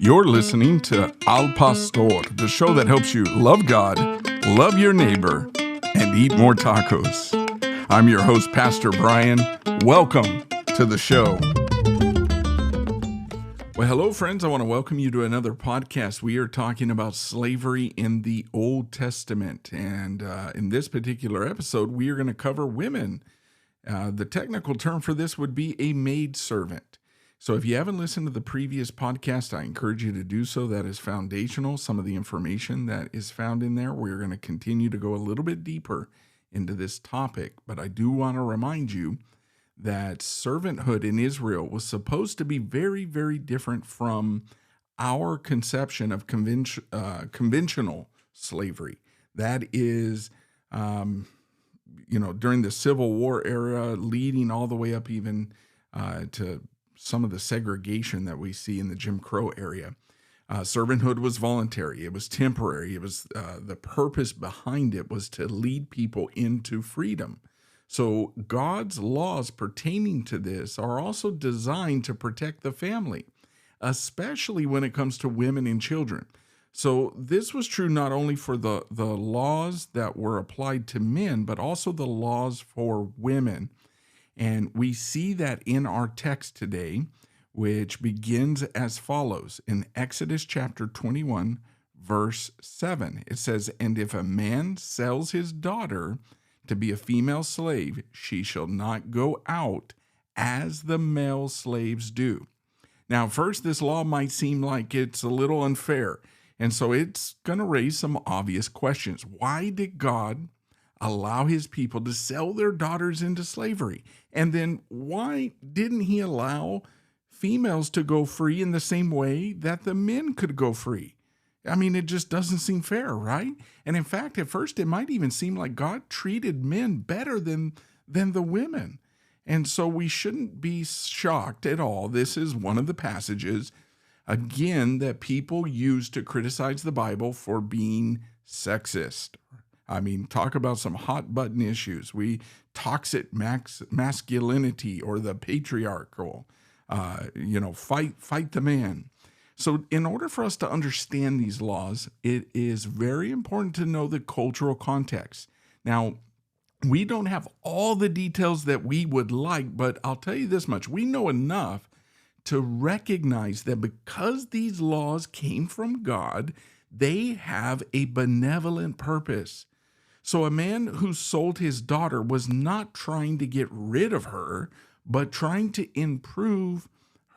You're listening to Al Pastor, the show that helps you love God, love your neighbor, and eat more tacos. I'm your host, Pastor Brian. Welcome to the show. Well, hello, friends. I want to welcome you to another podcast. We are talking about slavery in the Old Testament. And in this particular episode, we are going to cover women. The technical term for this would be a maidservant. So if you haven't listened to the previous podcast, I encourage you to do so. That is foundational. Some of the information that is found in there, we're going to continue to go a little bit deeper into this topic. But I do want to remind you that servanthood in Israel was supposed to be very, very different from our conception of conventional slavery. That is, during the Civil War era, leading all the way up even to some of the segregation that we see in the Jim Crow area. Servanthood was voluntary. It was temporary. It was the purpose behind it was to lead people into freedom. So God's laws pertaining to this are also designed to protect the family, especially when it comes to women and children. So this was true not only for the laws that were applied to men, but also the laws for women. And we see that in our text today, which begins as follows. In Exodus chapter 21, verse 7, it says, "And if a man sells his daughter to be a female slave, she shall not go out as the male slaves do." Now, first, this law might seem like it's a little unfair, and so it's going to raise some obvious questions. Why did God allow his people to sell their daughters into slavery? And then why didn't he allow females to go free in the same way that the men could go free? I mean, it just doesn't seem fair, right? And in fact, at first, it might even seem like God treated men better than the women. And so we shouldn't be shocked at all. This is one of the passages, again, that people use to criticize the Bible for being sexist. I mean, talk about some hot button issues. Toxic masculinity or the patriarchal, fight the man. So in order for us to understand these laws, it is very important to know the cultural context. Now, we don't have all the details that we would like, but I'll tell you this much. We know enough to recognize that because these laws came from God, they have a benevolent purpose. So a man who sold his daughter was not trying to get rid of her, but trying to improve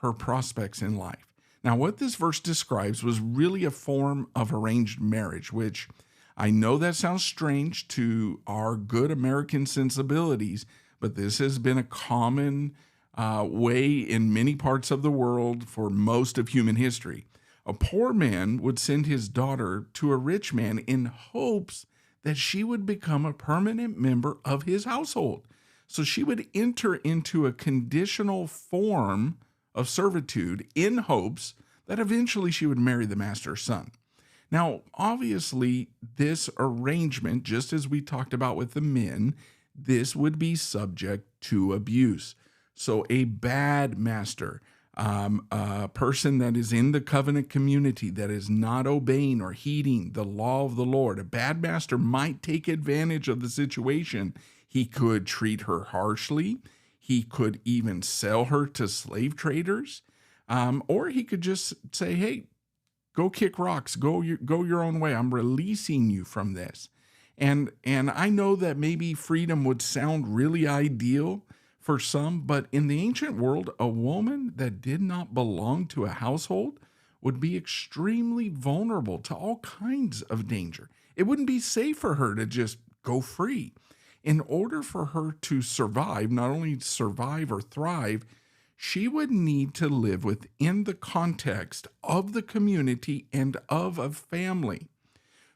her prospects in life. Now, what this verse describes was really a form of arranged marriage, which I know that sounds strange to our good American sensibilities, but this has been a common way in many parts of the world for most of human history. A poor man would send his daughter to a rich man in hopes that she would become a permanent member of his household. So she would enter into a conditional form of servitude in hopes that eventually she would marry the master's son. Now, obviously, this arrangement, just as we talked about with the men, this would be subject to abuse. So a bad master, a person that is in the covenant community that is not obeying or heeding the law of the Lord, a bad master might take advantage of the situation. He could treat her harshly. He could even sell her to slave traders. Or he could just say, "Hey, go kick rocks, go your own way. I'm releasing you from this." And I know that maybe freedom would sound really ideal for some, but in the ancient world, a woman that did not belong to a household would be extremely vulnerable to all kinds of danger. It wouldn't be safe for her to just go free. In order for her to survive, not only survive or thrive, she would need to live within the context of the community and of a family.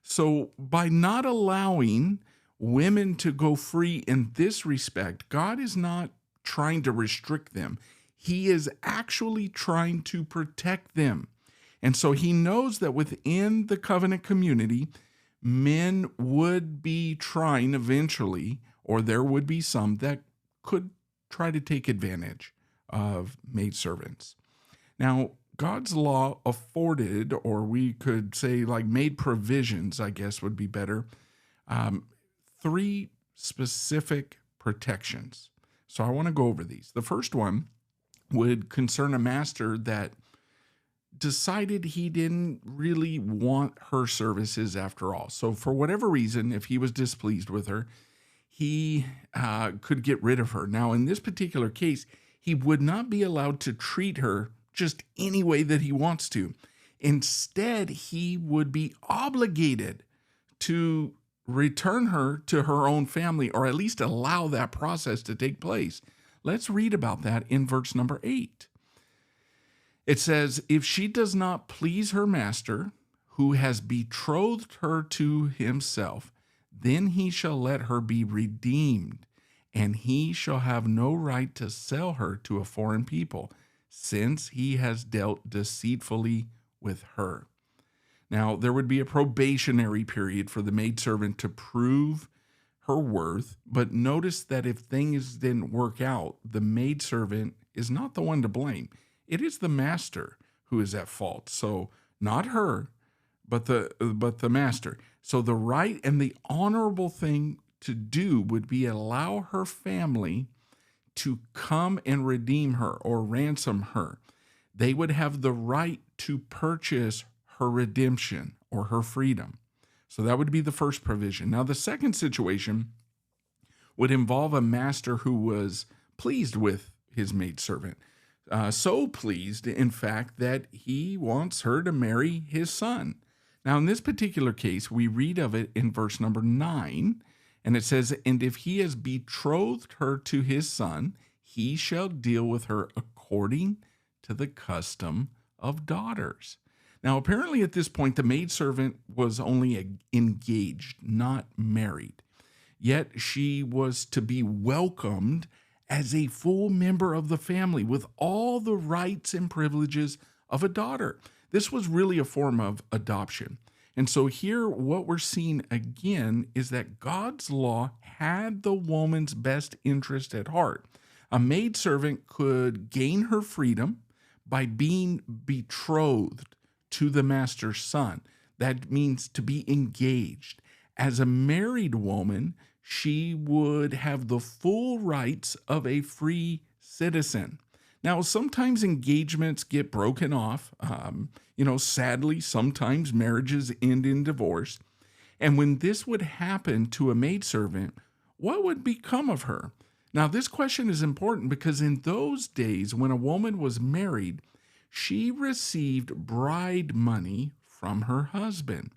So by not allowing women to go free in this respect, God is not trying to restrict them. He is actually trying to protect them. And so he knows that within the covenant community, men would be trying eventually, or there would be some that could try to take advantage of maidservants. Now, God's law afforded, or we could say like made provisions, I guess would be better, um, three specific protections. So I want to go over these. The first one would concern a master that decided he didn't really want her services after all. So, for whatever reason, if he was displeased with her, he could get rid of her. Now, in this particular case, he would not be allowed to treat her just any way that he wants to. Instead, he would be obligated to return her to her own family, or at least allow that process to take place. Let's read about that in verse number 8. It says, if she does not please her master, who has betrothed her to himself, then he shall let her be redeemed, and he shall have no right to sell her to a foreign people, since he has dealt deceitfully with her. Now, there would be a probationary period for the maidservant to prove her worth, but notice that if things didn't work out, the maidservant is not the one to blame. It is the master who is at fault. So not her, but the master. So the right and the honorable thing to do would be allow her family to come and redeem her or ransom her. They would have the right to purchase her redemption or her freedom. So that would be the first provision. Now, the second situation would involve a master who was pleased with his maidservant. So pleased, in fact, that he wants her to marry his son. Now, in this particular case, we read of it in verse number 9, and it says, and if he has betrothed her to his son, he shall deal with her according to the custom of daughters. Now, apparently at this point, the maidservant was only engaged, not married. Yet she was to be welcomed as a full member of the family with all the rights and privileges of a daughter. This was really a form of adoption. And so here, what we're seeing again is that God's law had the woman's best interest at heart. A maidservant could gain her freedom by being betrothed to the master's son. That means to be engaged. As a married woman, she would have the full rights of a free citizen. Now, sometimes engagements get broken off. Sadly, sometimes marriages end in divorce. And when this would happen to a maidservant, what would become of her? Now, this question is important because in those days, when a woman was married, she received bride money from her husband.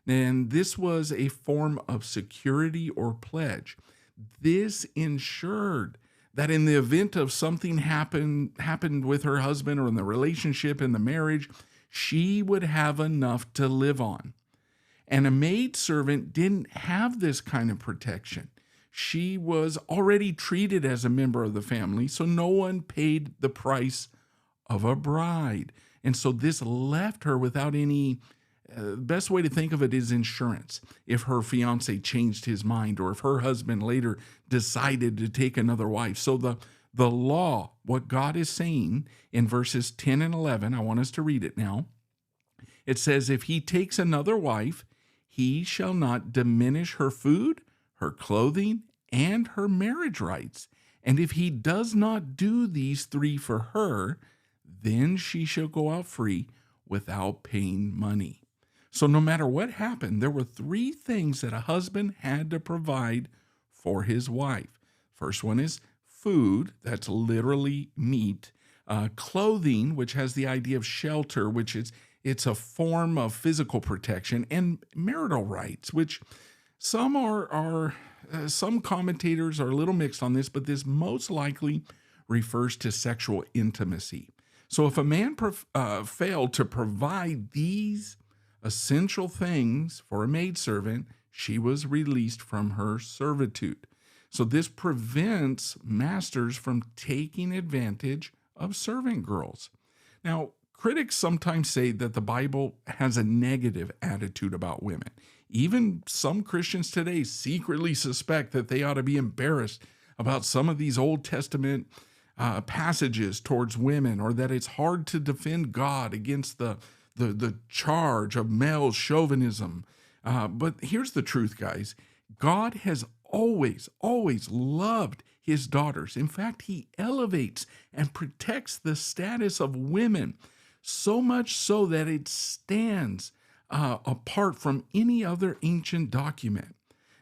And this was a form of security or pledge. This ensured that in the event of something happened with her husband or in the relationship, in the marriage, she would have enough to live on. And a maidservant didn't have this kind of protection. She was already treated as a member of the family, so no one paid the price of a bride. And so this left her without any best way to think of it is insurance. If her fiance changed his mind or if her husband later decided to take another wife. So the law, what God is saying in verses 10 and 11, I want us to read it now. It says, if he takes another wife, he shall not diminish her food, her clothing, and her marriage rights. And if he does not do these three for her, then she shall go out free without paying money. So no matter what happened, there were three things that a husband had to provide for his wife. First one is food, that's literally meat. Clothing, which has the idea of shelter, which it's a form of physical protection, and marital rights, which some some commentators are a little mixed on this, but this most likely refers to sexual intimacy. So if a man failed to provide these essential things for a maidservant, she was released from her servitude. So this prevents masters from taking advantage of servant girls. Now, critics sometimes say that the Bible has a negative attitude about women. Even some Christians today secretly suspect that they ought to be embarrassed about some of these Old Testament passages towards women, or that it's hard to defend God against the charge of male chauvinism. But here's the truth, guys. God has always loved his daughters. In fact, he elevates and protects the status of women, so much so that it stands apart from any other ancient document.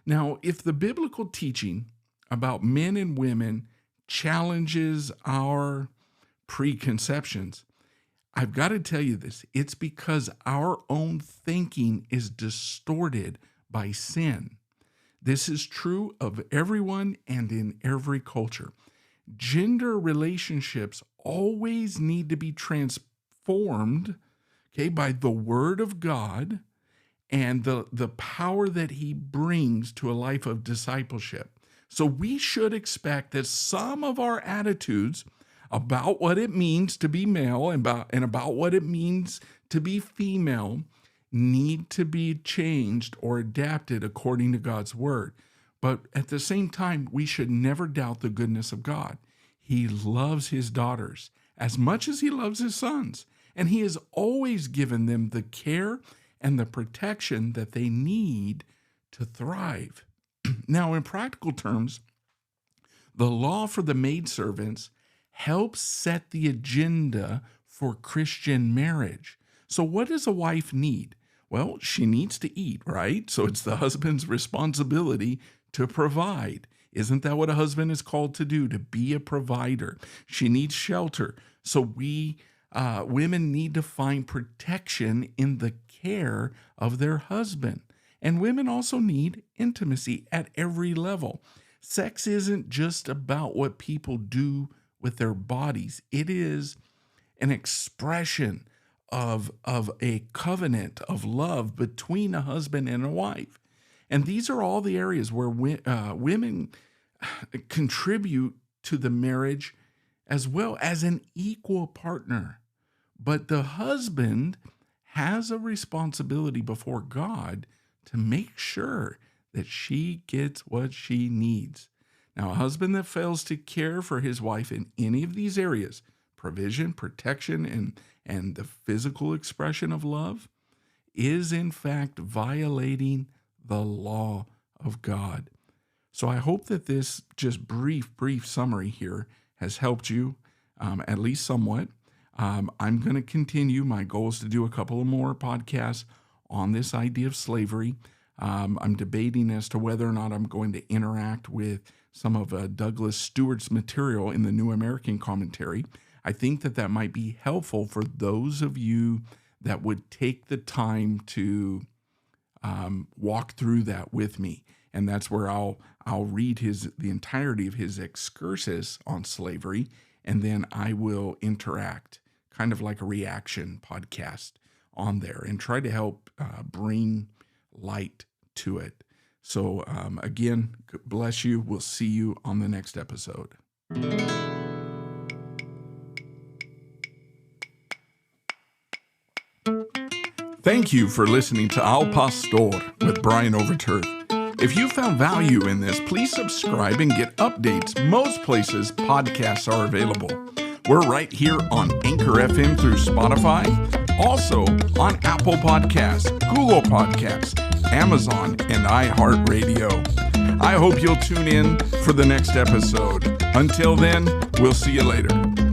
Now, if the biblical teaching about men and women challenges our preconceptions, I've got to tell you this. It's because our own thinking is distorted by sin. This is true of everyone and in every culture. Gender relationships always need to be transformed, okay, by the Word of God and the power that he brings to a life of discipleship. So we should expect that some of our attitudes about what it means to be male and about what it means to be female need to be changed or adapted according to God's word. But at the same time, we should never doubt the goodness of God. He loves his daughters as much as he loves his sons, and he has always given them the care and the protection that they need to thrive. Now, in practical terms, the law for the maidservants helps set the agenda for Christian marriage. So what does a wife need? Well, she needs to eat, right? So it's the husband's responsibility to provide. Isn't that what a husband is called to do? To be a provider. She needs shelter. So women need to find protection in the care of their husband. And women also need intimacy at every level. Sex isn't just about what people do with their bodies. It is an expression of a covenant of love between a husband and a wife. And these are all the areas where women contribute to the marriage as well as an equal partner. But the husband has a responsibility before God to make sure that she gets what she needs. Now, a husband that fails to care for his wife in any of these areas, provision, protection, and the physical expression of love, is in fact violating the law of God. So I hope that this just brief summary here has helped you, at least somewhat. I'm going to continue. My goal is to do a couple of more podcasts on this idea of slavery. I'm debating as to whether or not I'm going to interact with some of Douglas Stewart's material in the New American Commentary. I think that might be helpful for those of you that would take the time to walk through that with me. And that's where I'll read the entirety of his excursus on slavery, and then I will interact, kind of like a reaction podcast on there, and try to help bring light to it. So again, bless you. We'll see you on the next episode. Thank you for listening to Al Pastor with Brian Overturf. If you found value in this, please subscribe and get updates most places podcasts are available. We're right here on Anchor FM through Spotify, also on Apple Podcasts, Google Podcasts, Amazon, and iHeartRadio. I hope you'll tune in for the next episode. Until then, we'll see you later.